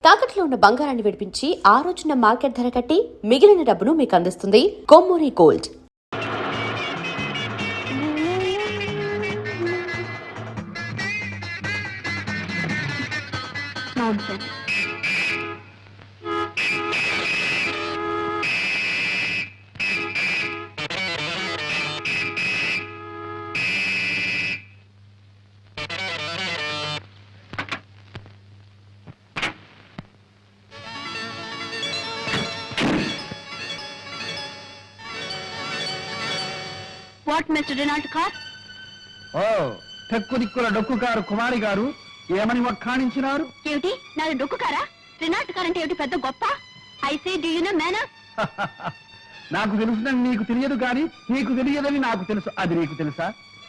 తాకట్లో ఉన్న బంగారాన్ని విడిపించి ఆ రోజున మార్కెట్ ధర కట్టి మిగిలిన డబ్బును మీకు అందిస్తుంది Kommuri gold. What, Mr. Renault Car? Oh, టెక్కు దిక్కుల డొక్కు కారు కుమారి గారు ఏమని వక్కాణించినారు? ఏమిటి నాది డొక్కు కారా? రినాల్ట్ కార్ అంటే ఏమిటి పెద్ద గొప్ప? I say, do you know manners? నాకు తెలుసుదని నీకు తెలియదు కానీ నీకు తెలియదని నాకు తెలుసు. అది నీకు తెలుసా?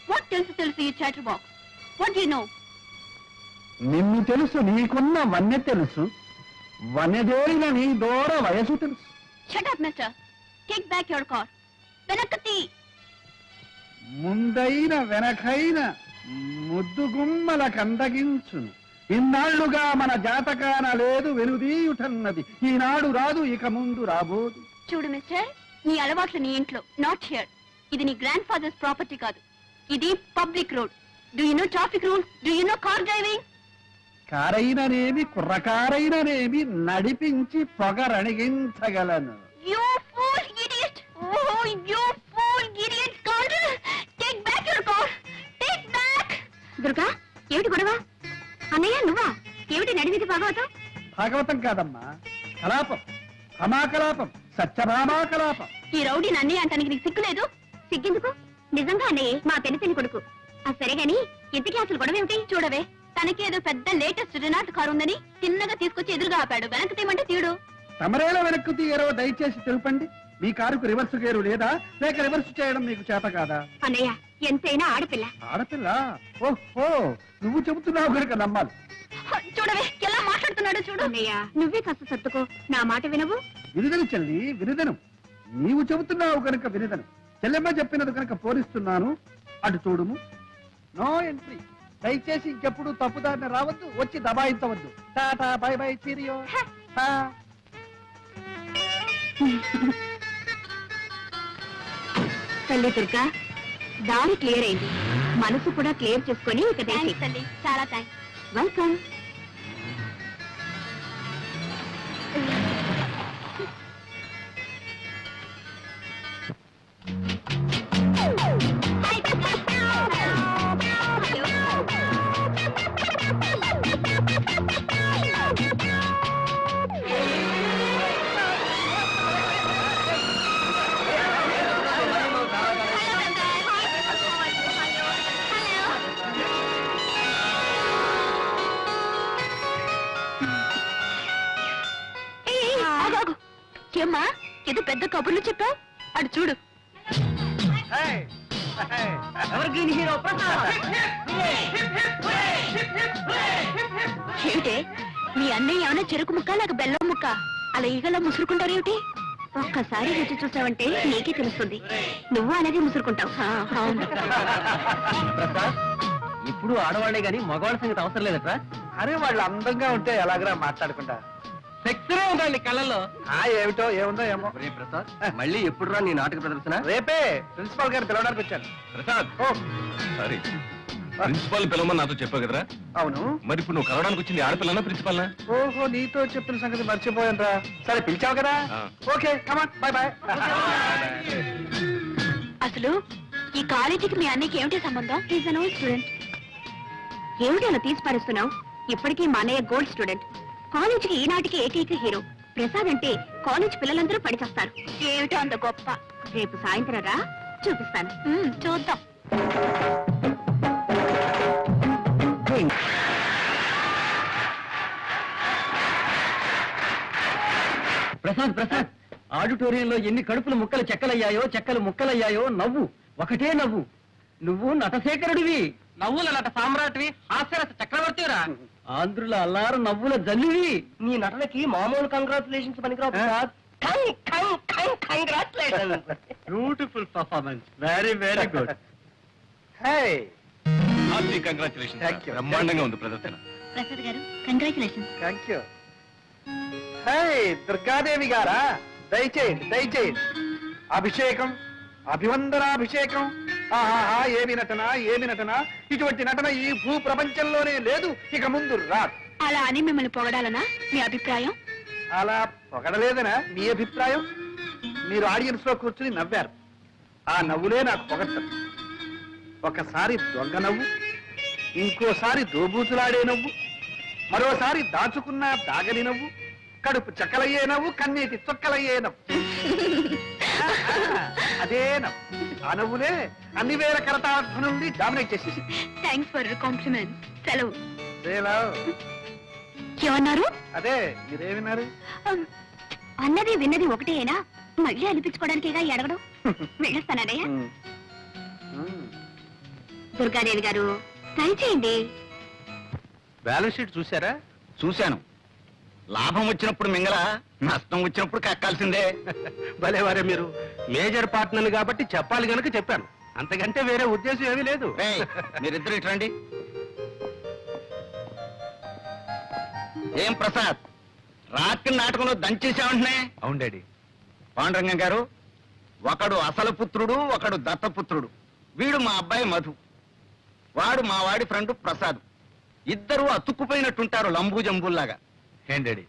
What తెలుసు ఈ chatter box? What do you know? నిన్ను తెలుసు, నీకున్న వన్నె తెలుసు, వన్నెదేరిన నీ దూర వయసు తెలుసు. Shut up, mister. Take back your car. వెనక్కతి. ముందైన వెనకైన ముద్దు గుమ్మల కందగించును. ఇన్నాళ్లుగా మన జాతకాన లేదు వెనుదీయుటన్నది, ఈనాడు రాదు ఇక ముందు రాబోదు. చూడు మిస్టర్, నీ అలవాట్లు నీ ఇంట్లో, నాట్ హియర్. ఇది నీ గ్రాండ్ ఫాదర్స్ ప్రాపర్టీ కాదు, ఇది public road. Do you know traffic rules? Do you know car driving? కారైననేమి కుర్రకారైననేమి నడిపించి పొగరణిగించగలను. You fool idiot! Oh, you fool idiot! Scoundrel! Take back your car! Take back! Durga, ఏమిటి గొడవ? అన్నయ్య నువ్వా? ఏమిటి నడివిది భాగవతం? భాగవతం కాదమ్మా, కలాపం, అమాకలాపం, సత్యభామాకలాపం. ఈ రౌడీని అన్నయ్య అంటానికి నీకు సిగ్గులేదు? సిగ్గెందుకు? నిజంగా అన్నయ్య మా పెనితని కొడుకు. సరే గాని ఇంతకీ అసలు గొడవ ఏమిటి? చూడవే, తనకి ఏదో పెద్ద లేటెస్ట్ రినాల్ట్ కారు ఉందని చిన్నగా తీసుకొచ్చి ఎదురుగా ఆపాడు. వెనక్కి తీయమంటే తీయడు. తమరేలా వెనక్కు తీయరో దయచేసి తెలుపండి. మీ కారుకు రివర్స్ గేరు లేదా, లేక రివర్స్ చేయడం మీకు చేత కాదా? అన్నయ్య ఎంతైనా ఆడపిల్ల. ఆడపిల్ల? ఓహో, నువ్వు చెబుతున్నావు కనుక నమ్మాలి. చూడవే ఎలా మాట్లాడుతున్నాడు చూడు. అన్నయ్య నువ్వే కాస్త సర్దుకో, నా మాట వినవు. వినుదను చెల్లి, వినుదను. నీవు చెబుతున్నావు కనుక వినుదను. చెల్లెమ్మ చెప్పినది కనుక పోలిస్తున్నాను. అటు చూడుము. No entry. దయచేసి ఇంకెప్పుడు తప్పుదారిని రావద్దు, వచ్చి దబాయించవద్దు. Tata bye bye cheerio. తల్లి దుర్గా, దారి క్లియర్ అయింది, మనసు కూడా క్లియర్ చేసుకుని ఇక తల్లి. చాలా థ్యాంక్స్. వెల్కమ్. ఏమ్మా ఏదో పెద్ద కబుర్లు చెప్పావు, అటు చూడు. ఏమిటే మీ అన్నయ్య ఏమైనా చెరుకు ముక్క లేక బెల్లం ముక్క అలా ఈగలా ముసురుకుంటారేమిటి? ఒక్కసారి రుచి చూసావంటే నీకే తెలుస్తుంది. నువ్వు అలాగే ముసురుకుంటావు. ఇప్పుడు ఆడవాళ్లే గాని మగవాళ్ళ సంగతి అవసరం లేదట్రా. అరే వాళ్ళు అందంగా ఉంటే ఎలాగరా మాట్లాడుకుంటా? సెక్సరే ఉండాలి కళ్ళల్లో. ఏమిటో ఏముందో ఏమో. ప్రసాద్, మళ్ళీ ఎప్పుడురా నీ నాటక ప్రదర్శన? రేపే ప్రిన్సిపాల్ గారు పిలవడానికి వచ్చాను. ప్రసాద్, సారీ, ప్రిన్సిపాల్ పిలవమని నాతో చెప్పావు కదరా? అవును. మరి ఇప్పుడు నువ్వు కలవడానికి వచ్చింది ఆడపిల్లనా ప్రిన్సిపాల్నా? ఓహో, నీతో చెప్పిన సంగతి మర్చిపోయాను రా. సరే పిలిచావు కదా, ఓకే కమాన్, బై బై. అసలు ఈ కాలేజీకి మీ అన్నయ్యకి ఏమిటి సంబంధం? Is an old student. ఏమిటి అలా తీసి పారేస్తున్నావు? ఇప్పటికీ మా అన్నయ్య గోల్డ్ స్టూడెంట్. కాలేజీకి ఈనాటికి ఏకైక హీరో. ప్రసాద్ అంటే కాలేజ్ పిల్లలందరూ పడిచేస్తారు. ఏమిటో అంత గొప్ప. రేపు సాయంత్రం రా, చూపిస్తాను. చూద్దాం. ప్రసాద్ ప్రసాద్, ఆడిటోరియంలో ఎన్ని కడుపులు ముక్కలు చెక్కలయ్యాయో, చెక్కలు ముక్కలయ్యాయో. నవ్వు, ఒకటే నవ్వు. నువ్వు నటశేఖరుడివి, నవ్వుల నట సామ్రాట్వి, హాస్యరస చక్రవర్తిరా, ఆంధ్రుల అల్లారు నవ్వుల జల్లువి. నీ నటనకి మామూలు కంగ్రాచులేషన్స్ పనికిరావు Prasad. Beautiful performance, very very good. Hey, congratulation. బ్రహ్మాండంగా ఉంది ప్రదర్శన. ప్రసాద్ గారు congratulations. Thank you. Hey Durgadevi గారా, దయచేయండి దయచేయండి. అభిషేకం, అభివందనాభిషేకం. ఆహాహా, ఏమి నటన ఏమి నటన! ఇటువంటి నటన ఈ భూ ప్రపంచంలోనే లేదు, ఇక ముందు రాదు. అలా అని మిమ్మల్ని పొగడాలనా మీ అభిప్రాయం? అలా పొగడలేదనా మీ అభిప్రాయం? మీరు ఆడియన్స్ లో కూర్చుని నవ్వారు, ఆ నవ్వులే నాకు పొగడతారు. ఒకసారి దొంగ నవ్వు, ఇంకోసారి దోబూతులాడే నవ్వు, మరోసారి దాచుకున్న దాగని నవ్వు, కడుపు చక్కలయ్యే నవ్వు, కన్నీటి చొక్కలయ్యే నవ్వు. అదే నవ్వు, ఆ నవ్వులే అన్ని వేల కరతార్థ నుండి డామినేట్ చేసేసి. Thanks for compliment. సెలవు. ఏమన్నారు? అదే మీరేమిన్నారు? అన్నది విన్నది ఒకటేనా? మళ్ళీ అనిపించుకోవడానికేగా అడగడం. వెళ్ళొస్తానయ్యా. దుర్గాదేవి గారు, ట్రై చేయండి. బ్యాలెన్స్ షీట్ చూసారా? చూశాను. లాభం వచ్చినప్పుడు మింగల, నష్టం వచ్చినప్పుడు కక్కాల్సిందే. భలేవారే మీరు. మేజర్ పార్ట్నర్ కాబట్టి చెప్పాలి గనక చెప్పాను, అంతకంటే వేరే ఉద్దేశం ఏమీ లేదు. ఏయ్, మీరిద్దరు ఇటు రండి. ఏం ప్రసాద్, రాత్రి నాటకంలో దంచేసామంటున్నాయి. అవును డాడీ. పాండురంగం గారు, ఒకడు అసలు పుత్రుడు, ఒకడు దత్తపుత్రుడు. వీడు మా అబ్బాయి మధు, వాడు మా వాడి ఫ్రెండ్ ప్రసాద్. ఇద్దరు అతుక్కుపోయినట్టుంటారు, లంబూ జంబుల్లాగా. ఏం డాడీ,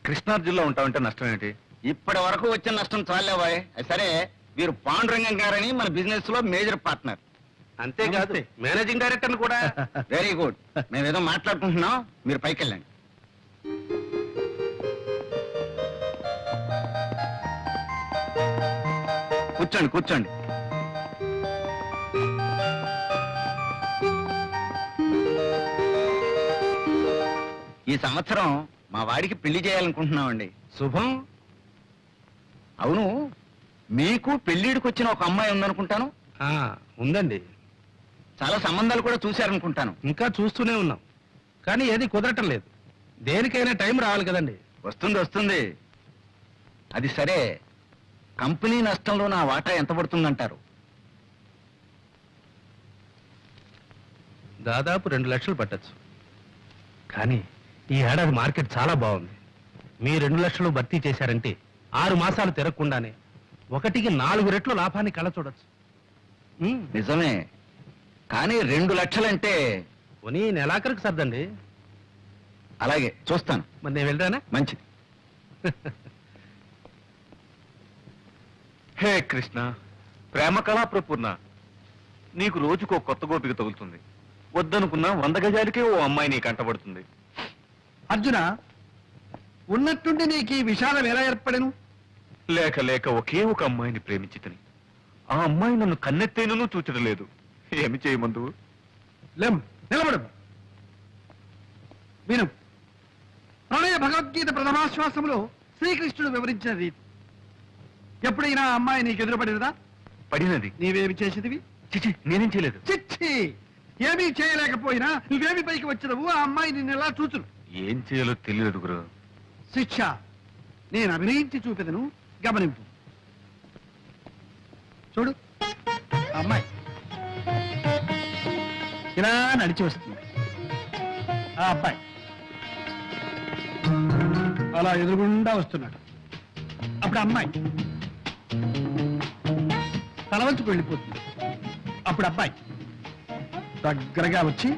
కృష్ణార్జున్లో ఉంటామంటే నష్టం ఏంటి? ఇప్పటి వరకు వచ్చిన నష్టం చాలేవాయ్. సరే, వీరు పాండురంగం గారని మన బిజినెస్ లో మేజర్ పార్ట్నర్. అంతేకాదు, మేనేజింగ్ డైరెక్టర్ కూడా. Very good. మేమేదో మాట్లాడుకుంటున్నాం, మీరు పైకి వెళ్ళండి. కూర్చోండి కూర్చోండి. ఈ సంవత్సరం మా వాడికి పెళ్లి చేయాలనుకుంటున్నామండి. శుభం. అవును, మీకు పెళ్లిడికి వచ్చిన ఒక అమ్మాయి ఉందనుకుంటాను. ఉందండి. చాలా సంబంధాలు కూడా చూశారనుకుంటాను. ఇంకా చూస్తూనే ఉన్నాం, కానీ ఏది కుదరటం లేదు. దేనికైనా టైం రావాలి కదండి. వస్తుంది వస్తుంది. అది సరే, కంపెనీ నష్టంలో నా వాటా ఎంత పడుతుందంటారు? దాదాపు 2 లక్షలు పట్టచ్చు. కానీ ఈ ఏడాది మార్కెట్ చాలా బాగుంది. మీ 2 లక్షలు భర్తీ చేశారంటే 6 మాసాలు తిరగకుండానే 1కి 4 రెట్లు లాభాన్ని కళ చూడొచ్చు. నిజమే, కానీ 2 లక్షలంటే పోనీ నెలాఖరికి సర్దండి. అలాగే చూస్తాను. మరి నేను వెళ్ళరానా? మంచిది. హే కృష్ణ, ప్రేమ కళా ప్రపూర్ణ, నీకు రోజుకో కొత్త గోపిక తగులుతుంది. వద్దనుకున్నా 100 గజాలకే ఓ అమ్మాయి నీ కంటబడుతుంది. అర్జున, ఉన్నట్టుండి నీకు ఈ విషాదం ఎలా ఏర్పడను? లేక లేక ఒకే ఒక అమ్మాయిని ప్రేమించితని ఆ అమ్మాయి నన్ను కన్నెత్తేనూ చూచడలేదు. ఏమి చేయమందు? లేం, నిలబడు. విను. ప్రణయ భగవద్గీత ప్రథమాశ్వాసంలో శ్రీకృష్ణుడు వివరించిన రీతి. ఎప్పుడైనా ఆ అమ్మాయి నీకు ఎదురుపడినదా? పడినది. నీవేమి చేసేదివి? చిచి, నేనేం చేయలేదు. చిచ్చి, ఏమీ చేయలేకపోయినా నువ్వేమి పైకి వచ్చినవు? ఆ అమ్మాయి నిన్ను ఎలా చూచును? ఏం చేయాలో తెలియదు గురు. శిక్ష నేను అభినయించి చూపెదను, గమనింపు. చూడు, ఆ అమ్మాయి ఇలా నడిచి వస్తుంది. ఆ అబ్బాయి అలా ఎదురుగుండా వస్తున్నాడు. అప్పుడు అమ్మాయి తలవంచుకు వెళ్ళిపోతుంది. అప్పుడు అబ్బాయి దగ్గరగా వచ్చి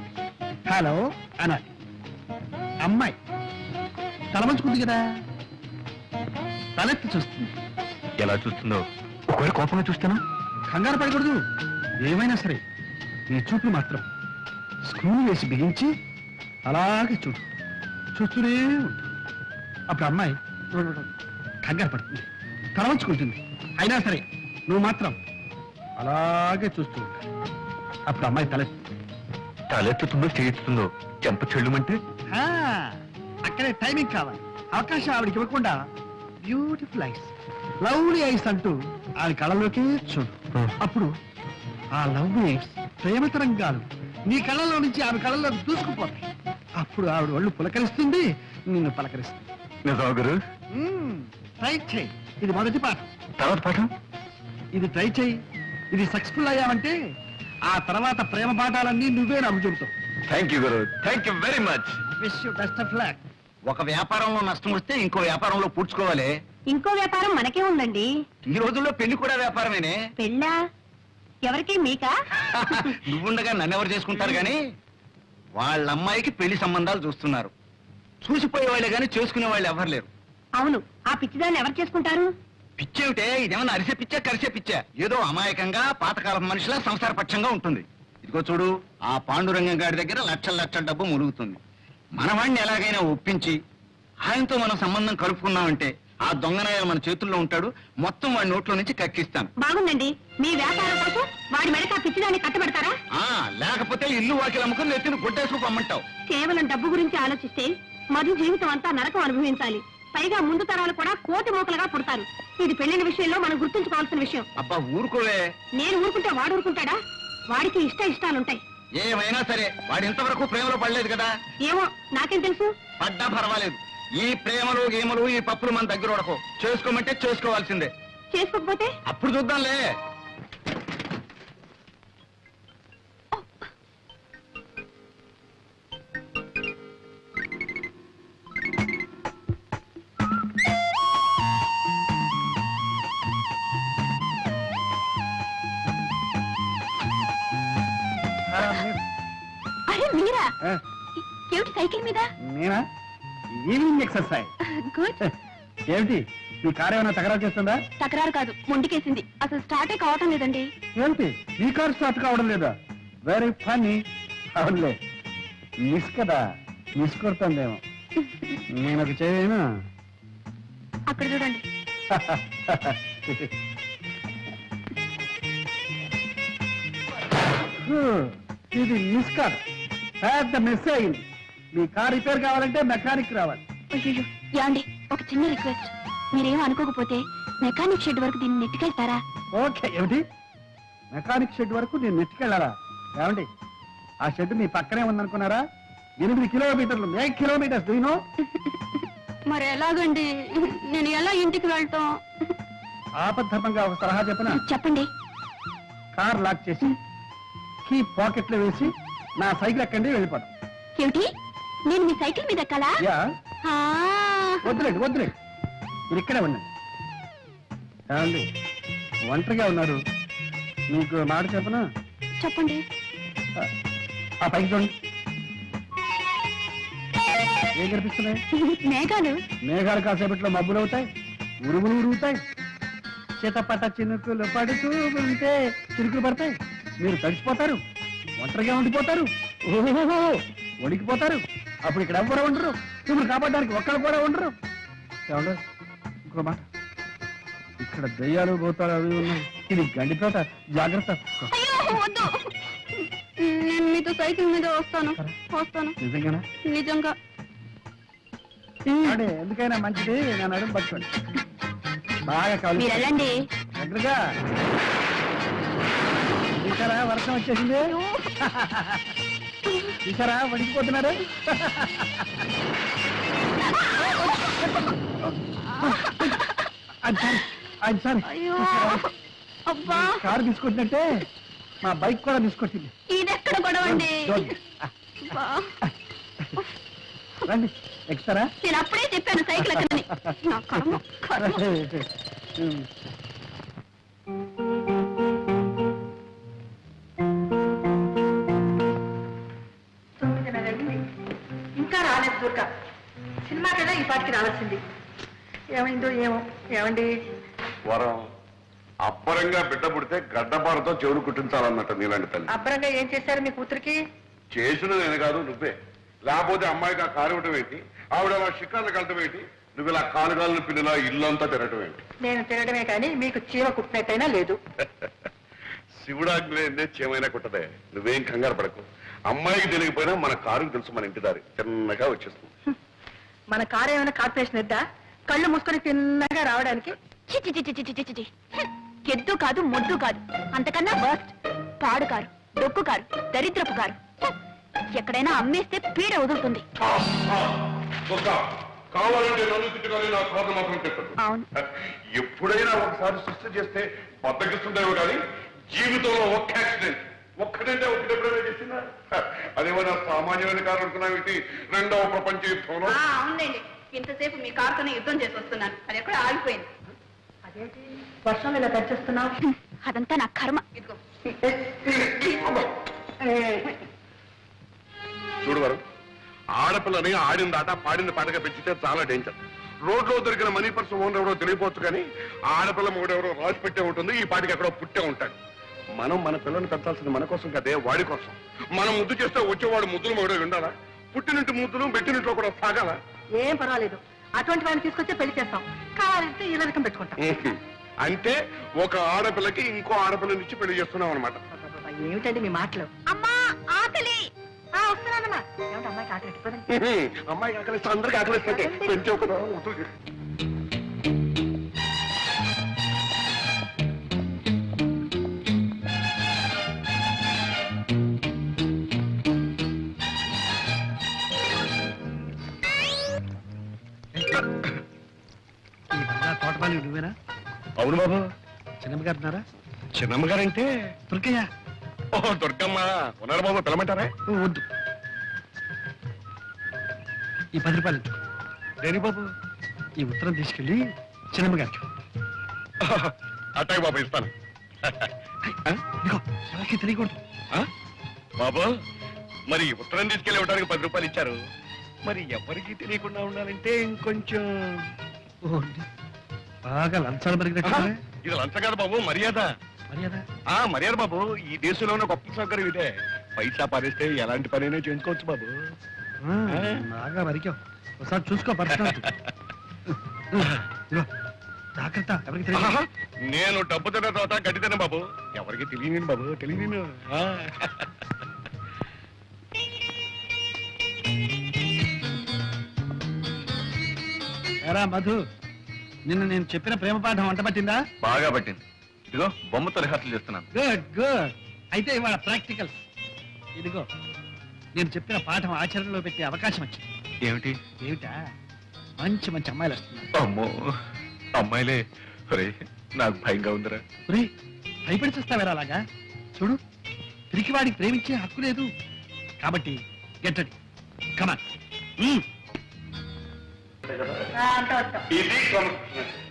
హలో అనాలి. అమ్మాయి తలవంచుకుంది కదా, తలెత్తి చూస్తుంది. ఎలా చూస్తుందో? ఒకవేళ కోపంగా చూస్తాను? కంగారు పడకూడదు. ఏమైనా సరే నీ చూపులు మాత్రం స్క్రూలు వేసి బిగించి అలాగే చూడు, చూస్తూనే ఉండు. అప్పుడు అమ్మాయి కంగారు పడుతుంది, తలవంచుకుంటుంది. అయినా సరే నువ్వు మాత్రం అలాగే చూస్తూ ఉంటావు. అప్పుడు అమ్మాయి తలెత్తుతుందో చేయిస్తుందో చెంప చెల్లుమంటే అక్కడే టైమింగ్ కావాలి. అవకాశం ఆవిడకి ఇవ్వకుండా బ్యూటిఫుల్ ఐస్, లవ్లీ ఐస్ అంటూ ఆవిడ కళ్ళలోకి చూడు. అప్పుడు ఆ లవ్లీ ఐస్ ప్రేమ తరంగాలు నీ కళ్ళలో నుంచి ఆవిడ కళ్ళలోకి దూసుకుపోతాయి. అప్పుడు ఆవిడ ఒళ్ళు పులకరిస్తుంది, నిన్ను పలకరిస్తుంది. నిజమా గురు? ట్రై చేయి. ఇది మొదటి పాఠం. తర్వాత పాఠం? ఇది ట్రై చేయి. ఇది సక్సెస్ఫుల్ అయ్యావంటే ఆ తర్వాత ప్రేమ పాఠాలన్నీ నువ్వే నాకు చెబుతావు. థ్యాంక్ యూ గురు, thank you very much. Wish you best of luck. ఒక వ్యాపారంలో నష్టం వస్తే ఇంకో వ్యాపారంలో పూడ్చుకోవాలి. ఇంకో వ్యాపారం మనకే ఉందండి. ఈ రోజుల్లో పెళ్లి కూడా వ్యాపారమేనే. పెళ్ళా? ఎవరికి, మీకా? నువ్వుండగా నన్నెవరు చేసుకుంటారు గాని వాళ్ళ అమ్మాయికి పెళ్లి సంబంధాలు చూస్తున్నారు. చూసిపోయే వాళ్ళే గాని చేసుకునే వాళ్ళు ఎవరు లేరు. అవును, ఆ పిచ్చిదాన్ని ఎవరు చేసుకుంటారు? పిచ్చేమిటే, ఇదేమన్నా అరిసే పిచ్చా కరిసే పిచ్చా? ఏదో అమాయకంగా పాతకాలం మనిషిలా సంసార పక్షంగా ఉంటుంది. ఇదిగో చూడు, ఆ పాండురంగం గారి దగ్గర లక్షల లక్షల డబ్బు ములుగుతుంది. మనవాణ్ణి ఎలాగైనా ఒప్పించి ఆయనతో మనం సంబంధం కలుపుకున్నామంటే ఆ దొంగనాయాలు మన చేతుల్లో ఉంటాడు. మొత్తం వాడి నోట్లో నుంచి కక్కిస్తాను. బాగుందండి. మీ వ్యాపారం కోసం వాడి మెడక ఆ పిచ్చిదాన్ని కట్టబెడతారా? లేకపోతే ఇల్లు వాకిలు అమ్ముకుని నెత్తిని గుడ్డేసుకు పమ్మంటావు. కేవలం డబ్బు గురించి ఆలోచిస్తే మధు జీవితం అంతా నరకం అనుభవించాలి. పైగా ముందు తరాలు కూడా కోటి మూకలుగా పుడతారు. ఇది పెళ్లిన విషయంలో మనం గుర్తుంచుకోవాల్సిన విషయం. అబ్బా ఊరుకోవే. నేను ఊరుకుంటే వాడు ఊరుకుంటాడా? వాడికి ఇష్టాలుంటాయి. ఏమైనా సరే వాడు ఇంతవరకు ప్రేమలో పడలేదు కదా. ఏమో, నాకేం తెలుసు. పడ్డా పర్వాలేదు. ఈ ప్రేమలు గేమలు ఈ పప్పులు మన దగ్గర ఉడకో. చేసుకోమంటే చేసుకోవాల్సిందే. చేసుకోకపోతే అప్పుడు చూద్దాంలే. అరే మీరా? ఆ, ఏమిటి సైకిల్ మీద? నేనా? Evening exercise. గుడ్. ఏమిటి, మీ కారు ఏమైనా తగరా చేస్తుందా? తకరారు కాదు, మొండికేసింది. అసలు స్టార్టే కావటం లేదండి. ఏమిటి, మీ కారు స్టార్ట్ కావడం లేదా? Very funny. అవునులే, మిస్ కదా, మిస్ కొడుతుందేమో. నేను ఒక చేయను. అక్కడ చూడండి. ఇది మిస్ కాదు, పెద్ద మిస్ అయింది. మీ కార్ రిపేర్ కావాలంటే మెకానిక్ రావాలి. అయ్యో, యాండి, ఒక చిన్న రిక్వెస్ట్. మీరేం అనుకోకపోతే మెకానిక్ షెడ్ వరకు దీన్ని నెట్టుకెళ్తారా? ఓకే. ఏమిటి, మెకానిక్ షెడ్ వరకు నేను నెట్టుకెళ్ళాలా? ఏమండి, ఆ షెడ్ మీ పక్కనే ఉందనుకున్నారా? 8 కిలోమీటర్లు, 8 కిలోమీటర్స్. దూనో మరి ఎలాగండి? నేను ఎలా ఇంటికి వెళ్తాం? ఆపద్ధర్మంగా ఒక సలహా చెప్పనా? చెప్పండి. కార్ లాక్ చేసి కీ పాకెట్ లో వేసి నా సైకిల్ ఎక్కండి, వెళ్ళిపోతాం. ఏమిటి, నేను మీ సైకిల్ మీద ఎక్కాలా? యా, ఆ. వద్దులేండి వద్దులేండి, మీరు ఇక్కడే ఉండండి. ఏమండి, ఒంటరిగా ఉన్నారు, మీకు మాట చెప్పనా? చెప్పండి. ఆ పైకి చూడండి, ఏం కనిపిస్తున్నాయి? మేఘాలు. మేఘాలు కాసేపట్లో మబ్బులు అవుతాయి, ఉరుగులు ఉరుగుతాయి, చితపట చినుకులు పడుతూ ఉంటే చిరుకులు పడతాయి. మీరు తడిసిపోతారు, ఒంటరిగా ఉండిపోతారు, ఓహో వణికిపోతారు. అప్పుడు ఇక్కడ ఎవ్వరు ఉండరు, ఇప్పుడు కాపాడడానికి ఒక్కరు కూడా ఉండరు. ఏమండి, ఇంకో మాట, ఇక్కడ దయ్యాలు పోతారు అవి ఉన్నాయి. ఇది గండితోట, జాగ్రత్త. అయ్యో, వద్దు. నేను మీతో సైకిల్ మీద వస్తాను. నిజంగానా? నిజంగా. అంటే ఎందుకైనా మంచిది, నేను అడుగు పట్టుకోండి. బాగా కావాలి మీరు వెళ్ళండి. దగ్గరగా. చూసారా, వర్షం వచ్చేసింది. చూసారా, వణికిపోతున్నారు. సారీ, అయ్యో, అబ్బా, కారు తీసుకొచ్చినట్టే మా బైక్ కూడా తీసుకొచ్చింది. ఇదెక్కడ గొడవండి? అబ్బా. రండి, ఎక్కుతారా? నేను అప్పుడే చెప్పాను సైకిల్ ఎక్కడని. నా కర్మ, కర్మ. ఇంకా రాలేదు దుర్గా. సినిమాకైనా ఈ పాటికి రావాల్సింది. ఏమైందో ఏమో. ఏమండి, వరం అబ్బరంగా బిడ్డ పుడితే గడ్డపారతో చెవులు కుట్టించాలన్నట్టు నీలాంటి తల్లి. అబ్బరంగా ఏం చేశారు మీ కూతురికి? చేసిన నేను కాదు, నువ్వే. లేకపోతే అమ్మాయికి ఆ కాలు ఇవ్వటం ఏంటి, ఆవిడ అలా షికార్లు కలటం ఏంటి, నువ్వు ఇలా కాలుగాలను పిల్లలా ఇల్లంతా తిరగటం ఏంటి? నేను తినడమే కానీ మీకు చీమ కుట్టినట్టయినా లేదు. శివుడాజ్ఞ లేదే చేమైనా కుట్టదే. నువ్వేం కంగారు పడకు. అమ్మాయికి తెలియకపోయినా మన కారుకు తెలుసు, మన ఇంటి దారి చిన్నగా వచ్చేస్తుంది. మన కారు ఏమైనా కార్పొరేషన్ ఎద్దా? కళ్ళు మూసుకొని తిన్నగా రావడానికి? చి చి చి చి చి చి చి. ఎద్దు కాదు, మొద్దు కాదు, అంతకన్నా వర్స్ట్. పాడు కారు, డొక్కు కారు, దరిద్రపు కారు. ఎక్కడైనా అమ్మేస్తే పీడ వదులుతుంది. కావాలంటే నన్ను తిట్టుకొని నా కారు మాత్రం తిట్టదు. అవును. ఎప్పుడైనా ఒకసారి సృష్టి చేస్తే బద్దకిస్తుందేమో కానీ జీవితంలో ఒక్క యాక్సిడెంట్ ఒక్కడంటే ఒకటి ఎప్పుడైనా చేసిందా? అదేమన్నా సామాన్యమైన కారు అనుకున్నావు ఏంటి? రెండవ ప్రపంచ యుద్ధంలో అవునండి, ఇంతసేపు మీ కారుతోనే యుద్ధం చేసి వస్తున్నాను, అది ఎక్కడ ఆగిపోయింది. అదేంటి వర్షంలో ఇలా తెచ్చేస్తున్నావు? అదంతా నా కర్మ. ఇదిగో చూడు వారు, ఆడపిల్లని ఆడిన దాట పాడిన పాటగా పెంచితే చాలా డేంజర్. రోడ్లో దొరికిన మనీ పర్స్ ఓనర్ ఎవరో తెలియపోవచ్చు, కానీ ఆడపిల్ల మొగుడెవరో రాసి పెట్టే ఉంటుంది, ఈ పాటికి ఎక్కడో పుట్టే ఉంటాడు. మనం మన పిల్లల్ని పెంచాల్సింది మన కోసం కదే, వాడి కోసం. మనం ముద్దు చేస్తే వచ్చేవాడు ముద్దులు మొగుడే ఉండాలా? పుట్టినింటి ముద్దులు పెట్టినింట్లో కూడా సాగాల. ఏం పర్వాలేదు, అటువంటి వాడిని తీసుకొచ్చి పెళ్లి చేస్తాం, కావాలంటే ఈ రకం పెట్టుకుంటాం. అంటే ఒక ఆడపిల్లకి ఇంకో ఆడపిల్లనిచ్చి పెళ్లి చేస్తున్నాం అనమాట. ఏమిటండి మీ మాటలు? అమ్మా ఆకలి. వస్తున్నానమ్మా. ఏమిటి అమ్మాయికి ఆకలి ఎట్టిపోయింది? అమ్మాయి ఆకలిస్తే అందరికి ఆకలిస్తే పెంచే ఒక తోటపాలి నువ్వేనా? అవును బాబు. చిన్నమ్మ గారు ఉన్నారా? చిన్నమ్మ గారంటే దుర్గయ్య. ఓహో దుర్గమ్మ ఉన్నారు బాబు, పిలమంటారా? వద్దు, ఈ 10 రూపాయలు ఇచ్చు. దేని బాబు? ఈ ఉత్తరం తీసుకెళ్ళి చిన్నమ్మ గారికి. అట్టాయి బాబు, ఇస్తాను. ఇదిగో ఎవరికి తెలియకూడదు. ఆ? బాబు, మరి ఉత్తరం తీసుకెళ్ళి ఇవ్వడానికి 10 రూపాయలు ఇచ్చారు, మరి ఎవరికి తెలియకుండా ఉండాలంటే ఇంకొంచెం బాగా లంచాలు మరిగినట్టు. ఇది లంచ కాదు బాబు, మర్యాద. మర్యాద మర్యాద బాబు. ఈ దేశంలో ఉన్న గొప్ప సౌకర్యం ఇదే. పైసా పారేస్తే ఎలాంటి పనైనా చేసుకోవచ్చు బాబు. బాగా మరికావు. ఒకసారి చూసుకో పర్సనాలిటీ. జాగ్రత్త, ఎవరికి తెలియదు. నేను డబ్బు తిన్న తర్వాత గడ్డి తిన్న బాబు, ఎవరికి తెలియను బాబు, తెలియను. ఎరా మధు, నిన్న నేను చెప్పిన ప్రేమ పాఠం వంట పట్టిందా? బాగా పట్టింది. ఇదిగో బొమ్మతో రిహార్సల్ చేస్తున్నాను. Good good. అయితే ఇవాళ ప్రాక్టికల్స్. ఇదిగో నేను చెప్పిన పాఠం ఆచరణలో పెట్టే అవకాశం వచ్చింది. ఏమిటి? ఏమిటా? మంచి మంచి అమ్మాయిలు వస్తున్నారు. అమ్మో, అమ్మాయిలే. నాకు భయంగా ఉందిరా. భయపడి చూస్తావేరా అలాగా? చూడు, పిరికివాడికి ప్రేమించే హక్కు లేదు. కాబట్టి గెట్ రెడీ, కమ్ ఆన్. ఇది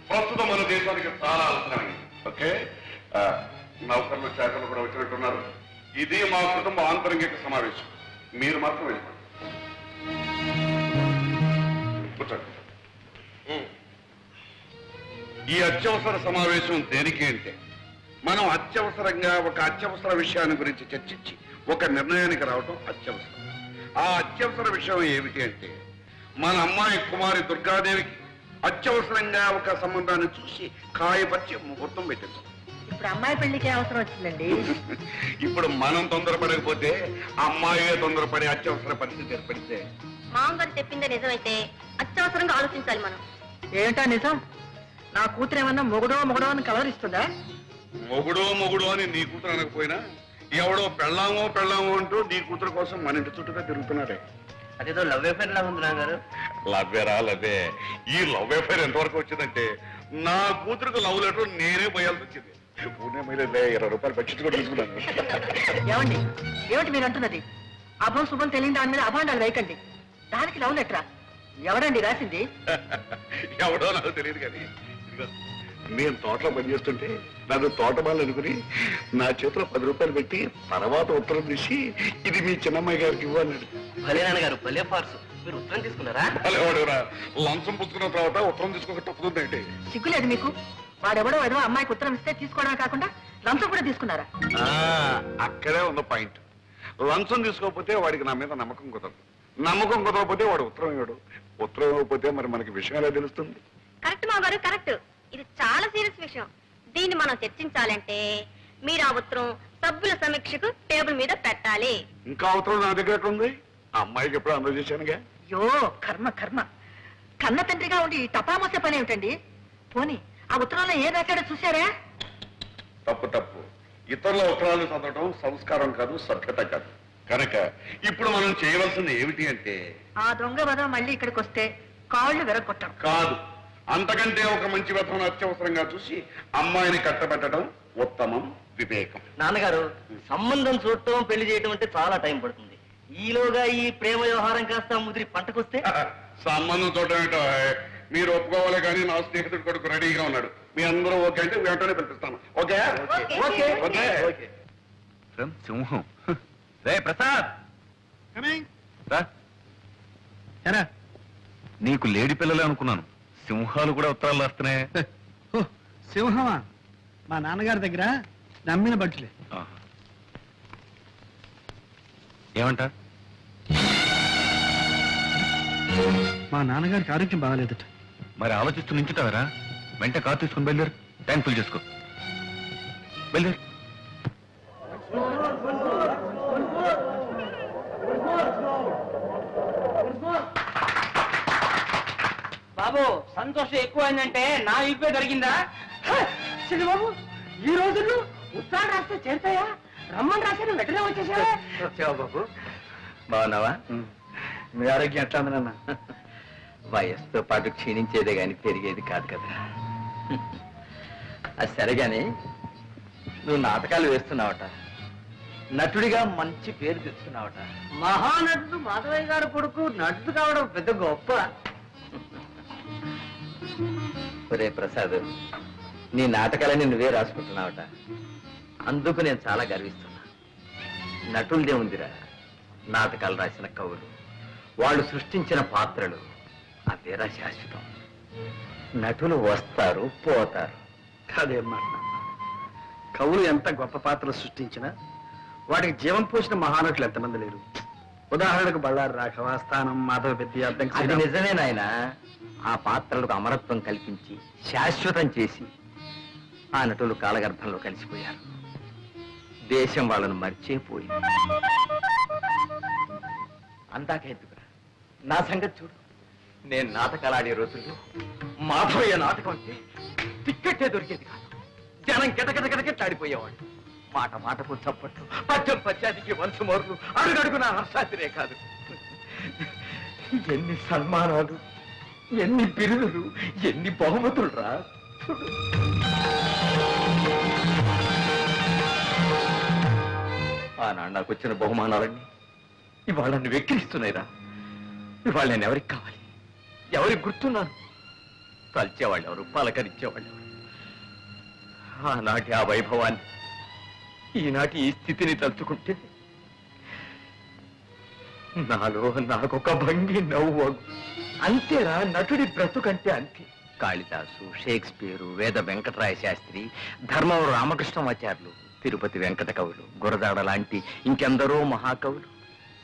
ప్రస్తుతం మన దేశానికి చాలా అవసరమైంది. ఓకే, నౌకర్లు శాఖలు కూడా వచ్చినట్టున్నారు. ఇది మా కుటుంబ ఆంతరంగిక సమావేశం. మీరు మాత్రం వెళ్ళిపోండి. కూర్చోండి. ఈ అత్యవసర సమావేశం దేనికి అంటే, మనం అత్యవసరంగా ఒక అత్యవసర విషయాన్ని గురించి చర్చించి ఒక నిర్ణయానికి రావడం అత్యవసరం. ఆ అత్యవసర విషయం ఏమిటి అంటే, మన అమ్మాయి కుమారి దుర్గాదేవికి అత్యవసరంగా ఒక సంబంధాన్ని చూసి కాయపరిచి ముహూర్తం పెట్టింది. ఇప్పుడు అమ్మాయి పెళ్లికి అవసరం వచ్చిందండి. ఇప్పుడు మనం తొందరపడకపోతే అమ్మాయి తొందరపడే అత్యవసర పరిస్థితి ఏర్పడితే, మామగారు చెప్పిందే నిజమైతే అత్యవసరంగా ఆలోచించాలి మనం. ఏంటా నిజం? నా కూతురు ఏమన్నా మొగుడో మొగుడో అని కలవరిస్తుందా? మొగుడు అని నీ కూతురు అనకపోయినా ఎవడో పెళ్ళామో అంటూ నీ కూతురు కోసం మన ఇంటి చుట్టూగా తిరుగుతున్నాడే. అదేదో లవ్ అఫేర్ లా ఉంది నాన్నగారు. లవ్వే. ఈ లవ్ అఫైర్ ఎంతవరకు వచ్చిందంటే, నా కూతురుకు లవ్ లెటర్ నేనే పోయాల్సి వచ్చింది. పూణే మైలేజ్ 20 రూపాయలు బడ్జెట్ కూడా తీసుకున్నాను. ఏమండి, ఏమిటి మీరు అంటున్నది? అభం శుభం తెలియని దాని మీద అభాండాలు వేయకండి. దానికి లవ్ లెటరా? ఎవడండి రాసింది? ఎవడో నాకు తెలియదు కానీ, ఇదిగో, నేను తోటలో పనిచేస్తుంటే నన్ను తోటమాలు అనుకుని నా చేతిలో 10 రూపాయలు పెట్టి తర్వాత ఉత్తరం తీసి ఇది మీ చిన్నమ్మాయి గారికి ఇవ్వన్నాడు. భలే నాన్నగారు, భలే ఫార్స్. మీరు ఉత్తరం తీసుకున్నారా? అలేవాడురా, లంచం పుచ్చుకున్న తర్వాత ఉత్తరం తీసుకోక తప్పుతుందంటే. సిగ్గులేదు మీకు? వాడెవడో ఏదో అమ్మాయికి ఉత్తరం ఇస్తే తీసుకోవడమే కాకుండా లంచం కూడా తీసుకున్నారా? అక్కడే ఉన్న పాయింట్. లంచం తీసుకోకపోతే వాడికి నా మీద నమ్మకం కుదరదు. నమ్మకం కుదరకపోతే వాడు ఉత్తరం ఇవ్వడు. ఉత్తరం ఇవ్వకపోతే మరి మనకి విషయం ఎలా తెలుస్తుంది? కరెక్ట్ మామగారు, కరెక్ట్. ఇది చాలా సీరియస్ విషయం. దీన్ని మనం చర్చించాలంటే మీరు ఆ ఉత్తరం సభ్యుల సమీక్షకు టేబుల్ మీద పెట్టాలి. ఇంకా ఉత్తరం నా దగ్గర ఎక్కడ ఉంది? ఆ అమ్మాయికి ఎప్పుడు అందజేశానుగా. అయ్యో కర్మ కర్మ. కన్న తండ్రిగా ఉండి ఈ టపామొసే పని ఏమిటండి? పోనీ ఆ ఉత్తరంలో ఏం రాశాడో చూశారా? తప్పు. ఇతరుల ఉత్తరాలు చదవడం సంస్కారం కాదు, సభ్యత కాదు. కనుక ఇప్పుడు మనం చేయవలసింది ఏమిటి అంటే, ఆ దొంగ వదం మళ్ళీ ఇక్కడికి వస్తే కాళ్ళు విరగొట్టం కాదు, అంతకంటే ఒక మంచి వ్యర్థం అత్యవసరంగా చూసి అమ్మాయిని కట్టబెట్టడం ఉత్తమం, వివేకం. నాన్నగారు, సంబంధం చూడటం పెళ్లి చేయటం అంటే చాలా టైం పడుతుంది. ఈలోగా ఈ ప్రేమ వ్యవహారం కాస్త ముదిరి పంటకొస్తే సంబంధం చూడటం ఏంటో, మీరు ఒప్పుకోవాలి కానీ నా స్నేహితుడు కొడుకు రెడీగా ఉన్నాడు. మీ అందరూ ఓకే అంటే వెంటనే పిలిపిస్తాను. Okay okay okay. సింహం. రే ప్రసాద్, రా. ఎరా నీకు లేడి పిల్లలే అనుకున్నాను, సింహాలు కూడా ఉత్తరాలు రాస్తున్నాయి. ఓ, సింహమా? మా నాన్నగారి దగ్గర నమ్మిన బట్టులే. ఆహా. ఏమంట? మా నాన్నగారికి ఆరోగ్యం బాగాలేదట. మరి ఆలోచిస్తూ నించుతావరా? వెంట కారు తీసుకుని బయలుదేరు, ట్యాంక్ ఫుల్ చేసుకో. బయలుదేరు. బాబు, సంతోషం ఎక్కువైందంటే నా ఇప్పే దొరికిందా? బాబు, ఈ రోజుల్లో ఉత్తరాలు రాస్తే చేరుతాయా? రమ్మని రాశాను, వెంటనే వచ్చేసావా? వచ్చావా బాబు? బాగున్నావా? మీ ఆరోగ్యం ఎట్లా ఉంది నాన్న? వయస్సుతో పాటు క్షీణించేదే గాని పెరిగేది కాదు కదా. అది సరేగాని, నువ్వు నాటకాలు వేస్తున్నావట, నటుడిగా మంచి పేరు తెచ్చుకున్నావట. మహానటుడు మాధవయ్య గారు కొడుకు నటుడు కావడం పెద్ద గొప్ప. ఒరే ప్రసాద్, నీ నాటకాలని నువ్వే రాసుకుంటున్నావట, అందుకు నేను చాలా గర్విస్తున్నా. నటులదే ఉందిరా, నాటకాలు రాసిన కవులు, వాళ్ళు సృష్టించిన పాత్రలు అవేరా శాశ్వతం. నటులు వస్తారు పోతారు. కాదేం మాట నాన్న. కవులు ఎంత గొప్ప పాత్రలు సృష్టించినా వాటికి జీవం పోసిన మహానటులు ఎంతమంది లేరు. ఉదాహరణకు బళ్ళారి రాఘవ, స్థానం, మాధవ పెద్ద, అద్దంకి అది శ్రీరామ్. నిజమే నాయన. ఆ పాత్రలకు అమరత్వం కల్పించి శాశ్వతం చేసి ఆ నటులు కాలగర్భంలో కలిసిపోయారు. దేశం వాళ్ళను మర్చిపోయింది. అందాకెందుకురా, నా సంగతి చూడు. నేను నాటకాలు ఆడే రోజుల్లో మాధవయ్య నాటకం అంటే టిక్కెట్టే దొరికేది కాదు. జనం గిటగిటగిటగిట్లాడిపోయేవాడు. మాట మాటకు చప్పట్లు, పద్యం పద్యానికి వంశమోర్లు, అడుగడుగున హర్షాతిరే కాదు. ఎన్ని సన్మానాలు, ఎన్ని బిరుదులు, ఎన్ని బహుమతులు రా. ఆనాడు నాకు వచ్చిన బహుమానాలన్నీ ఇవాళ నన్ను వెక్కిరిస్తున్నాయిరా. ఇవాళ నేను ఎవరికి కావాలి, ఎవరికి గుర్తున్నాను? తల్చేవాళ్ళు ఎవరు, పలకరించేవాళ్ళు ఎవరు? ఆనాటి ఆ వైభవాన్ని, ఈనాటి ఈ స్థితిని తలుచుకుంటే నాలో నాకొక భంగి నవ్వు. అంతేరా నటుడి బ్రతుకంటే అంతే. కాళిదాసు, షేక్స్పియరు, వేద వెంకటరాయ శాస్త్రి, ధర్మవరం రామకృష్ణమాచార్యులు, తిరుపతి వెంకట కవులు, గురజాడ లాంటి ఇంకెందరో మహాకవులు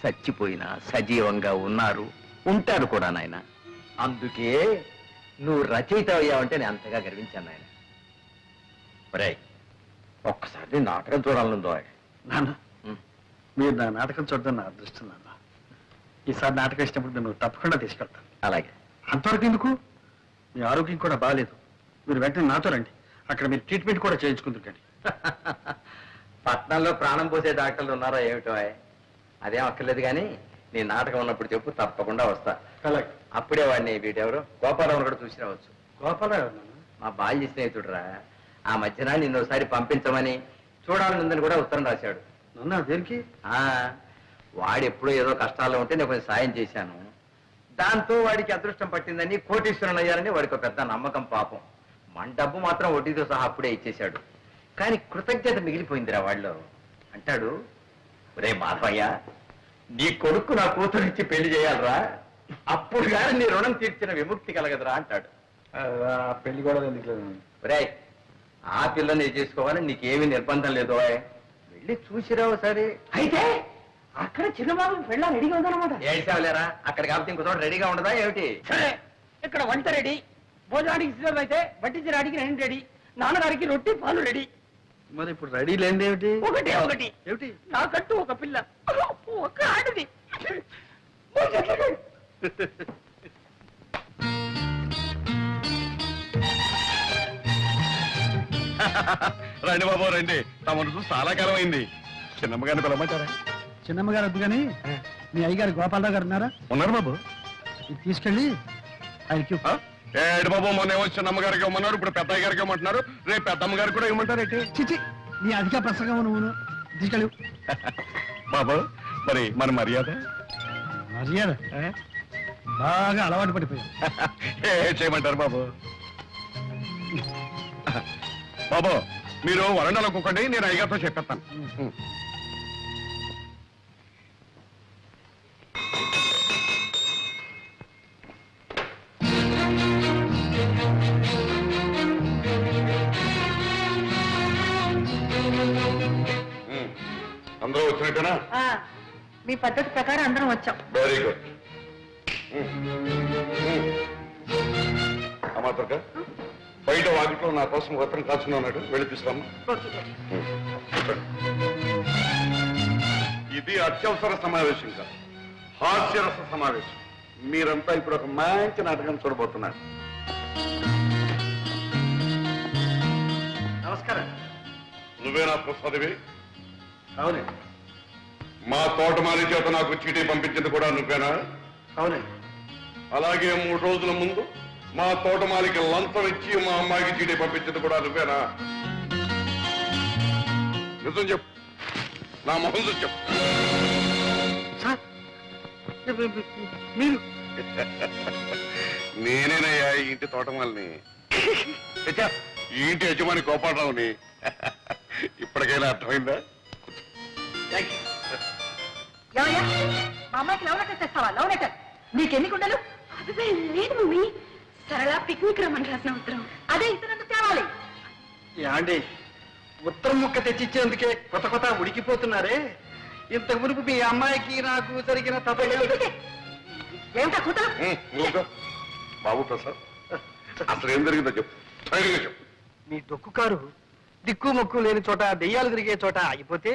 చచ్చిపోయినా సజీవంగా ఉన్నారు, ఉంటారు కూడా నాయన. అందుకే నువ్వు రచయిత అయ్యావంటే నేను అంతగా గర్వించాను నాయన. ఒరేయ్, ఒక్కసారి నాటకం చూడాలనుందో. నాన్న, మీరు నా నాటకం చూడడం నా అదృష్టం నాన్న. ఈసారి నాటకం ఇచ్చినప్పుడు నేను తప్పకుండా తీసుకెళ్తాను. అలాగే. అంతవరకు ఎందుకు? మీ ఆరోగ్యం కూడా బాగాలేదు. మీరు వెంటనే నాతో రండి, అక్కడ మీరు ట్రీట్మెంట్ కూడా చేయించుకుందరు. కానీ పట్నంలో ప్రాణం పోసే డాక్టర్లు ఉన్నారా ఏమిటో? అదేం అక్కర్లేదు కానీ నీ నాటకం ఉన్నప్పుడు చెప్పు, తప్పకుండా వస్తా. అలాగే. అప్పుడే వాడిని వీటెవరు గోపాలరావు కూడా చూసి రావచ్చు. గోపాలరావు మా బాల్య స్నేహితుడురా. ఆ మధ్యన నిన్ను ఒకసారి పంపించమని చూడాలనుందని కూడా ఉత్తరం రాశాడు. నన్ను దేనికి? వాడు ఎప్పుడో ఏదో కష్టాల్లో ఉంటే నేను కొంచెం సాయం చేశాను. దాంతో వాడికి అదృష్టం పట్టిందని, కోటీశ్వరుని అయ్యారని వాడికి ఒక పెద్ద నమ్మకం. పాపం మన డబ్బు మాత్రం వడ్డీతో సహా అప్పుడే ఇచ్చేశాడు. కానీ కృతజ్ఞత మిగిలిపోయిందిరా వాళ్ళు. అంటాడు, రే మాధవయ్య, నీ కొడుకు నా కూతురిచ్చి పెళ్లి చేయాలరా, అప్పుడు కానీ నీ రుణం తీర్చిన విముక్తి కలగదురా అంటాడు. పెళ్లి కూడా ఎందుకు? రే, ఆ పిల్లని చేసుకోవాలని నీకేమీ నిర్బంధం లేదు. వెళ్ళి చూసిరావు సరే. అయితే అక్కడ చిన్నబాబు పెళ్ళ రెడీగా ఉందన్నమాట. ఏడ్చావులేరా, అక్కడ కాబట్టి ఇంకో చోట రెడీగా ఉండదా ఏమిటి? సరే, ఇక్కడ వంట రెడీ, భోజనానికి సిద్ధం అయితే వడ్డించడానికి రెండు రెడీ, నాన్నగారికి రొట్టి పాలు రెడీ. మరి ఇప్పుడు రెడీ లేనిది ఏమిటి? ఒకటే ఒకటి ఏమిటి? నాకంటూ ఒక పిల్ల, ఒక ఆడది. రండి బాబు రండి, తమను చూసి చాలా కాలం అయింది. చిన్నమ్మగారిని పిలవమంటారా? చిన్నమ్మ గారు వద్దు కానీ మీ అయ్యగారు గోపాలరావు గారు ఉన్నారా? ఉన్నారు బాబు. ఇది తీసుకెళ్ళి ఆయనకి ఆ? ఏడు బాబు, మొన్న ఏమో చిన్నమ్మ గారికి ఇవ్వమన్నారు, ఇప్పుడు పెద్దయ్య గారికి ఇవ్వమంటున్నారు, రేపు పెద్దమ్మ గారికి కూడా ఇవ్వమంటారు ఏంటి? చిచి, నీ అధిక ప్రసంగం నువ్వును తీసుకెళ్ళు. బాబు మరి మన మర్యాద మర్యాద బాగా అలవాటు పడిపోయావు. ఏ చేయమంటారు బాబు? బాబు మీరు వరండాలో కూకండి, నేను అయ్యగారితో చెప్పేస్తాను. అందరూ వచ్చినట్టేనా? మీ పద్ధతి ప్రకారం అందరం వచ్చాం. Very good. అమాత్రక బయట వాకిట్లో నా కోసం వస్త్రం కాల్చుకుని ఉన్నాడు, వెళ్ళి తీసుకురామ్మా. ఇది అత్యవసర సమావేశం కాదు, హాస్యరస సమావేశం. మీరంతా ఇప్పుడు ఒక మంచి నాటకం చూడబోతున్నారు. నమస్కారం. నువ్వేనా ప్రసాదివి? అవునండి. మా తోటమాలి చేత నాకు చీటీ పంపించింది కూడా నువ్వేనా? అవునండి. అలాగే 3 రోజుల ముందు మా తోటమాలికి లంచం ఇచ్చి మా అమ్మాయికి చీటీ పంపించింది కూడా నువ్వేనా? నిజం చెప్పు, నా మొహం చూసి చెప్పు. మీరు నేనేనయ్యా ఈ ఇంటి తోటమాలిని, ఈ ఇంటి యజమాని గోపాలరావుని. ఇప్పటికైనా అర్థమైందా? ఏమయ్యా, మా అమ్మాయికి లవ్ లెటర్ తెస్తావా? లవ్ లెటర్ నీకెన్ని కుండలు? అదే లేదు మమ్మీ, సరళ పిక్నిక్ రమ్మని రాసిన ఉత్తరం. అదే ఇతరులకు తేవాలి. యాండి ఉత్తరం ముక్క తెచ్చిచ్చేందుకే కొత్త ఉడికిపోతున్నారే. ఇంతకు మునుపు మీ అమ్మాయికి నాకు జరిగిన ఏమిటా కూతురు? ఊరుకో. బాబు ప్రసాద్, అసలు ఏం జరిగిందో చెప్పు, ధైర్యంగా చెప్పు. మీ డొక్కు కారు దిక్కు మొక్కు లేని చోట దెయ్యాలు తిరిగే చోట ఆగిపోతే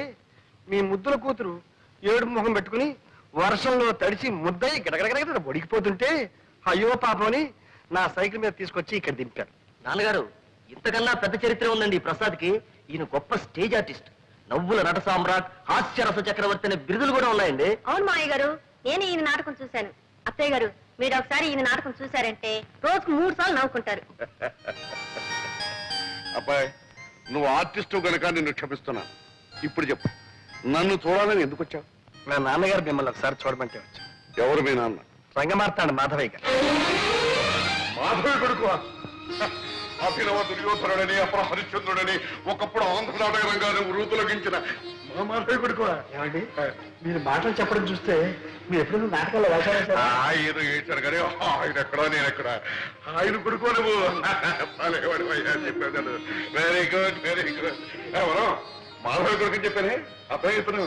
మీ ముద్దుల కూతురు ఏడుపు మొహం పెట్టుకుని వర్షంలో తడిచి ముద్దయి గడగడగడ ఒడికిపోతుంటే అయ్యో పాపని నా సైకిల్ మీద తీసుకొచ్చి ఇక్కడ దింపారు. నాన్నగారు, ఇంతకన్నా పెద్ద చరిత్ర ఉందండి ప్రసాద్కి. ఈయన గొప్ప స్టేజ్ ఆర్టిస్ట్, నవ్వుల నట సామ్రాట్, హాస్యరస చక్రవర్తి అనే బిరుదులు కూడా ఉన్నాయండి. అవును మావయ్య గారు, నేను ఈయన నాటకం చూశాను. అత్తయ్య గారు, మీరు ఒకసారి ఈయన నాటకం చూశారంటే రోజుకు 3 సార్లు నవ్వుకుంటారు. అబ్బాయి, నువ్వు ఆర్టిస్టు గనక నిన్ను క్షమిస్తున్నాను. ఇప్పుడు చెప్పు, నన్ను చూడాలని ఎందుకు వచ్చావు? మా నాన్నగారు మిమ్మల్ని ఒకసారి చూడమంటే వచ్చాను. ఎవరు మీ నాన్న? రంగమార్తాడు మాధవయ్య గారు. మాధవి కొడుకు అభినవ దుర్యోధనుడని, అపర హరిశ్చంద్రుడని, ఒకప్పుడు ఆంధ్ర నాటక రంగాన్ని వృతులగించిన మా మాధవి కొడుకు. ఏమండి, మీరు మాటలు చెప్పడం చూస్తే మీరు ఎప్పుడు నాటకాల్లో వేశారు. ఆయన ఏడ్చారు కానీ ఆయన ఎక్కడా నేను ఎక్కడ. ఆయన కొడుకు నువ్వు చెప్పాను. Very good, very good. ఎవరు మాధవి కొడుకు చెప్పానే అబ్బాయి ఇతను.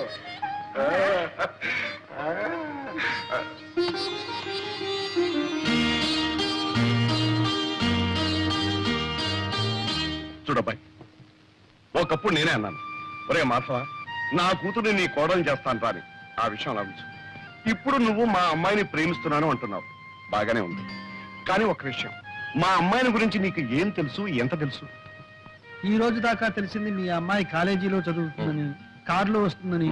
చూడబ్బాయి, ఒకప్పుడు నేనే అన్నాను, ఒరే మాధవ, నా కూతురు నీ కోడలు చేస్తాను రాని. ఆ విషయం లభించు. ఇప్పుడు నువ్వు మా అమ్మాయిని ప్రేమిస్తున్నాను అంటున్నావు, బాగానే ఉంది. కానీ ఒక విషయం, మా అమ్మాయిని గురించి నీకు ఏం తెలుసు, ఎంత తెలుసు? ఈ రోజు దాకా తెలిసింది మీ అమ్మాయి కాలేజీలో చదువుతుందని, కారులో వస్తుందని,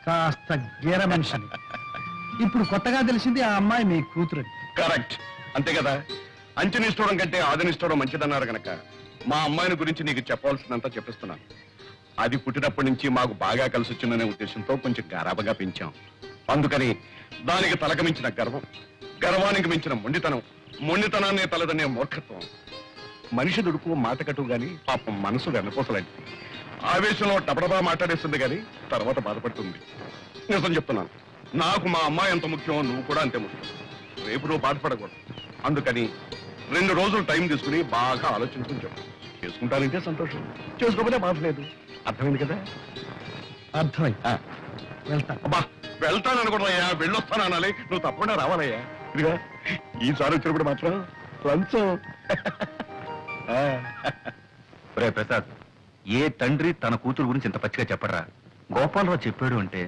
కాస్త గేర మనిషిని. ఇప్పుడు కొత్తగా తెలిసింది ఆ అమ్మాయి మీ కూతురని. కరెక్ట్, అంతే కదా. అంచనిస్తూడం కంటే ఆదనిస్తూడం మంచిదన్నారు గనక మా అమ్మాయిని గురించి నీకు చెప్పవలసినంత చెప్పిస్తున్నాను. అది పుట్టినప్పటి నుంచి మాకు బాగా కలిసి వచ్చిందనే ఉద్దేశంతో కొంచెం గారాబగా పెంచాం. అందుకని దానికి తలక మించిన గర్వం, గర్వానికి మించిన మొండితనం, మొండితనాన్ని తలదనే మూర్ఖత్వం. మనిషి దుడుకు మాటకటు గాని పాపం మనసు వెన్నపోసలాంటిది. ఆవేశంలో డబడబా మాట్లాడేస్తుంది గాని తర్వాత బాధపడుతుంది. నిజం చెప్తున్నాను, నాకు మా అమ్మాయి ఎంత ముఖ్యం, నువ్వు కూడా అంతే ముఖ్యం. రేపు నువ్వు బాధపడకూడదు. అందుకని 2 రోజులు టైం తీసుకుని బాగా ఆలోచించుకుని చెప్పు. చేసుకుంటానంటే సంతోషం, చేసుకోకపోతే బాధ లేదు. అర్థమైంది కదా? అర్థమైంది. వెళ్తా. అబ్బా, వెళ్తాను అనుకోవయ్యా, వెళ్ళొస్తాను అనాలి. నువ్వు తప్పకుండా రావాలయ్యా. ఇదిగా ఈసారి వచ్చినప్పుడు మాత్రం లంచం. రే ప్రసాద్, ఏ తండ్రి తన కూతురు గురించి ఇంత పచ్చిగా చెప్పరా? గోపాలరావు చెప్పాడు అంటే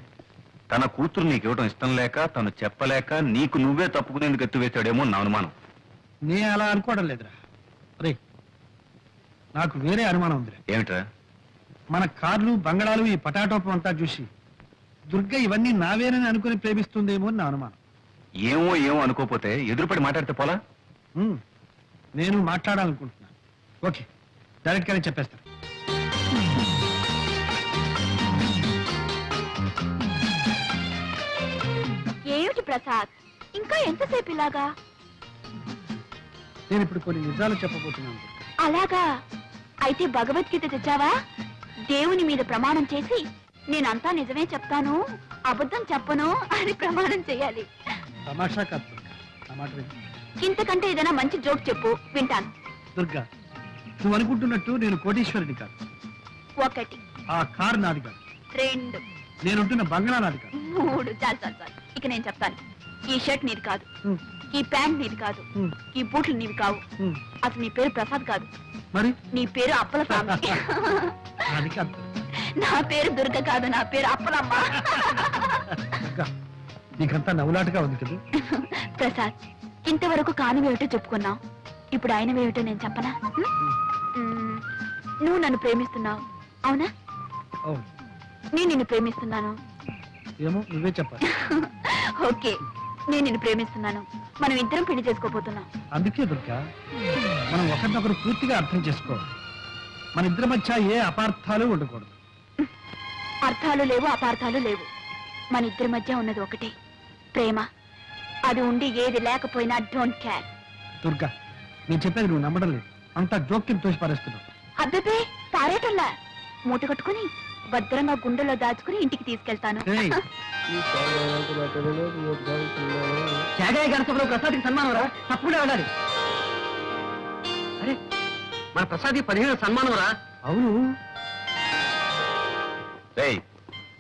తన కూతురు నీకు ఇవ్వడం ఇష్టం లేక, తను చెప్పలేక నీకు నువ్వే తప్పుకునేందుకు ఎత్తువేశాడేమో నా అనుమానం. నే అలా అనుకోవడం లేదురా. రే, నాకు వేరే అనుమానం ఉందిరా. ఏమిట్రా? మన కార్లు, బంగళాలు, ఈ పటాటోపం అంతా చూసి దుర్గ ఇవన్నీ నావేనని అనుకుని ప్రేమిస్తుందేమో అని నా అనుమానం. ఏమో ఏమో అనుకోపోతే ఎదురుపడి మాట్లాడితే పోలా? నేను మాట్లాడాలనుకుంటున్నాను. ఓకే, డైరెక్ట్ గానే చెప్పేస్తాను. ప్రసాద్, ఇంకా ఎంతసేపు ఇలాగా? నేను ఇప్పుడు కొన్ని నిజాలు చెప్పబోతున్నాను దుర్గా. అలాగా? అయితే భగవద్గీత తెచ్చావా? దేవుని మీద ప్రమాణం చేసి నేనంతా నిజమే చెప్తాను, అబద్ధం చెప్పను అని ప్రమాణం చేయాలి. తమాషా కాదు దుర్గా, నా మాట విను. ఇంతకంటే ఏదైనా మంచి జోక్ చెప్పు, వింటాను. దుర్గా, నువ్వు అనుకుంటున్నట్టు నేను కోటీశ్వరుని కాదు. 1 ఆ కారు నాది కాదు. 2 నేనుంటున్న బంగ్లా నాది కాదు. 3 చాలు. ఇక నేను చెప్తాను. ఈ షర్ట్ నీది కాదు, హ్మ్, ఈ ప్యాంట్ నీది కాదు, హ్మ్, ఈ బూట్లు నీవి కావు. హ్మ్. అసలు నీ పేరు ప్రసాద్ కాదు, మరి నీ పేరు అప్పల స్వామి. అది కాదు నా పేరు దుర్గ కాదు, నా పేరు అప్పలమ్మ. దుర్గా, నీకంతా నవ్వులాటగా ఉంది కదా. ప్రసాద్, ఇంతవరకు కానివేమిటో చెప్పుకున్నావు, ఇప్పుడు ఆయనవేమిటో నేను చెప్పనా? మ్మ్. నువ్వు నన్ను ప్రేమిస్తున్నావు, అవునా? అవును, నేను నిన్ను ప్రేమిస్తున్నాను. ఏమో నువ్వే చెప్పాలి. ఓకే, నేను నిన్ను ప్రేమిస్తున్నాను. మనం ఇద్దరం పెళ్లి చేసుకోబోతున్నాం. అందుకే దుర్గా, మనం ఒకరినొకరు పూర్తిగా అర్థం చేసుకోవాలి. మన ఇద్దరి మధ్య ఏ అపార్థాలు ఉండకూడదు. అర్థాలు లేవు, అపార్థాలు లేవు. మన ఇద్దరి మధ్య ఉన్నది ఒకటే, ప్రేమ. అది ఉండి ఏది లేకపోయినా డోంట్ కేర్. దుర్గా, నేను చెప్పేది నువ్వు నమ్మడం లేదు. అంతా జోక్యం తోసి పారేస్తున్నావు. అబ్బే, పారేటల్లా మూట కట్టుకుని భద్రంగా గుండెలో దాచుకుని ఇంటికి తీసుకెళ్తాను. ఏయ్, త్యాగయ్య గణసభలో ప్రసాద్కి సన్మానం రా, తప్పకుండా వెళ్ళాలి. అరే, మన ప్రసాద్కి 15 సన్మానం రా. అవును, రేయ్,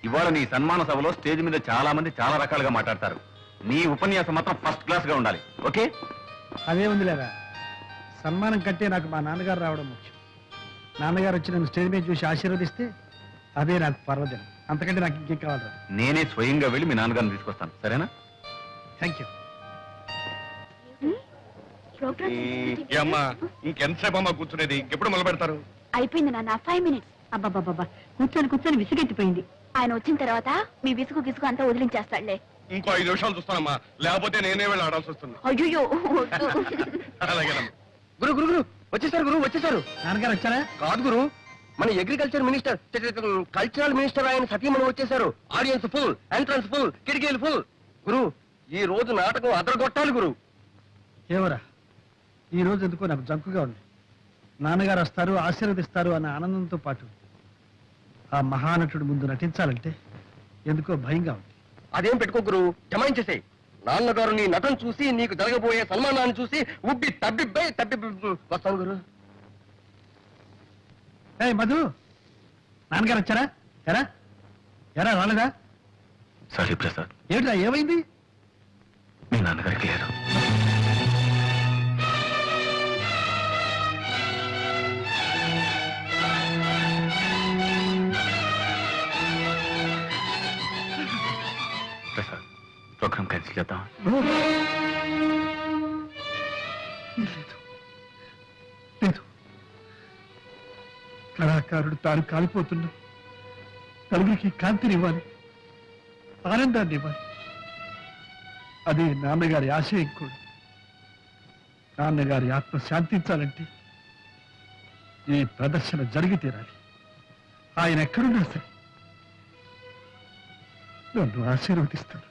ఇవాళ నీ సన్మాన సభలో స్టేజ్ మీద చాలా మంది చాలా రకాలుగా మాట్లాడతారు. నీ ఉపన్యాసం మాత్రం ఫస్ట్ క్లాస్ గా ఉండాలి. ఓకే? అదే ఉంది లేదా. సన్మానం కంటే నాకు మా నాన్నగారు రావడం ముఖ్యం. నాన్నగారు వచ్చి నన్ను స్టేజ్ మీద చూసి ఆశీర్వదిస్తే అదే నాకు పర్వదినం. అంతకంటే నాకు ఇంకేం కావాలి. నేనే స్వయంగా వెళ్ళి మీ నాన్నగారిని తీసుకొస్తాను, సరేనా? Thank you. అమ్మా, ఇంకెంతసేపు అమ్మా కూర్చునేది? ఇంకెప్పుడు మొదలు పెడతారు? అయిపోయింది నాన్న, 5 minutes. అబ్బాబాబా, కూర్చొని విసిగెత్తిపోయింది. ఆయన వచ్చిన తర్వాత మీ విసుగు గిసుగు అంతా వదిలించేస్తాడులే. ఇంకో 5 నిమిషాలు చూస్తానమ్మా, లేకపోతే నేనే వెళ్ళి ఆడాల్సి వస్తుంది. అయ్యో, అలాగేనమ్మా. గురు గురు గురు వచ్చేసారు. నాన్నగారు వచ్చారా? కాదు గురు, మన అగ్రికల్చర్ మినిస్టర్, కల్చరల్ మినిస్టర్ ఆయన సతీమణి వచ్చేసారు. ఆడియన్స్ ఫుల్, ఎంట్రన్స్ ఫుల్, కిటికీలు ఫుల్. గురు, ఈ రోజు నాటకం అదరగొట్టాలి గురు. ఏవరా, ఈ రోజు ఎందుకో నాకు జంకుగా ఉంది. నాన్నగారు వస్తారు, ఆశీర్వదిస్తారు అన్న ఆనందంతో పాటు ఆ మహానటుడు ముందు నటించాలంటే ఎందుకో భయంగా ఉంది. అదేం పెట్టుకో గురు, జమాయించేసే. నాన్నగారు నీ నటన చూసి, నీకు జరగబోయే సన్మానాన్ని చూసి ఉబ్బి తబ్బి వస్తాను గురు. ఏయ్ మధు, నాన్నగారు వచ్చారా? ఎరా ఎరా రాలేదా? సారీ ప్రసాద్, ఏమిటా, ఏమైంది? మీ నాన్నగారికి లేదు. ప్రసాద్, ప్రోగ్రామ్ క్యాన్సిల్ చేద్దాం. లేదు లేదు, కళాకారుడు తాను కాలిపోతున్నా నలుగురికి కాంతినివ్వాలి, ఆనందాన్ని ఇవ్వాలి. అదే నాన్నగారి ఆశయం కూడా. నాన్నగారి ఆత్మ శాంతించాలంటే ఈ ప్రదర్శన జరిగి తీరాలి. ఆయన ఎక్కడున్నా సరే నన్ను ఆశీర్వదిస్తాడు.